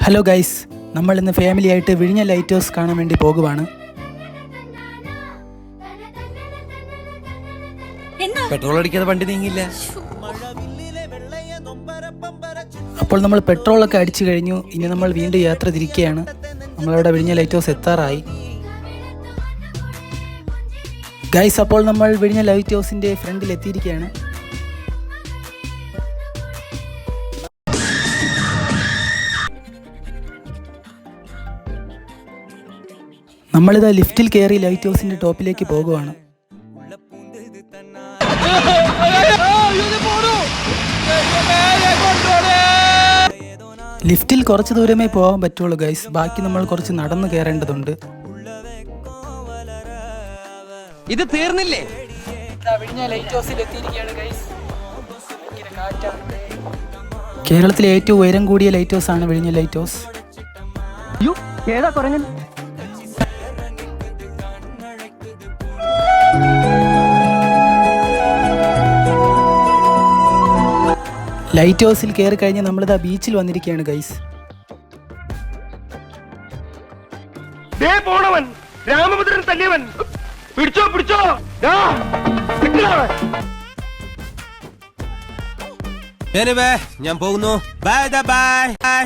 Hello guys, നമ്മൾ ഇന്ന് family ആയിട്ട് വിഴിഞ്ഞ ലൈറ്റ് ഹൗസ് കാണാൻ വേണ്ടി പോകുവാണ്. പെട്രോൾ അടിക്കാതെ വണ്ടി നീങ്ങില്ല. അപ്പോൾ നമ്മൾ പെട്രോളൊക്കെ അടിച്ചു കഴിഞ്ഞു. ഇനി നമ്മൾ വീണ്ടും യാത്ര തിരിക്കുകയാണ്. നമ്മളവിടെ വിഴിഞ്ഞ ലൈറ്റ് ഹൗസ് എത്താറായി. ഗൈസ്, അപ്പോൾ നമ്മൾ വിഴിഞ്ഞ ലൈറ്റ് ഹൗസിൻ്റെ ഫ്രണ്ടിൽ എത്തിയിരിക്കുകയാണ്. നമ്മളിതാ ലിഫ്റ്റിൽ കയറി ലൈറ്റ് ഹൗസിൻ്റെ ടോപ്പിലേക്ക് പോകുവാണ്. ലിഫ്റ്റിൽ കുറച്ച് ദൂരമേ പോകാൻ പറ്റുള്ളൂ ഗൈസ്. ബാക്കി നമ്മൾ കുറച്ച് നടന്നു കയറേണ്ടതുണ്ട്. ഇത് തീർന്നില്ലേ? കേരളത്തിലെ ഏറ്റവും ഉയരം കൂടിയ ലൈറ്റ് ഹൗസ് ആണ് വിഴിഞ്ഞ ലൈറ്റ് ഹൗസ്. ലൈറ്റ് ഹൗസിൽ കയറി കഴിഞ്ഞ് നമ്മളിതാ ബീച്ചിൽ വന്നിരിക്കുകയാണ് ഗൈസ്. പോണവൻ രാമഭദ്രൻ തല്ലിയവൻ, പിടിച്ചോ പിടിച്ചോ. ഞാൻ പോകുന്നു. Bye bye.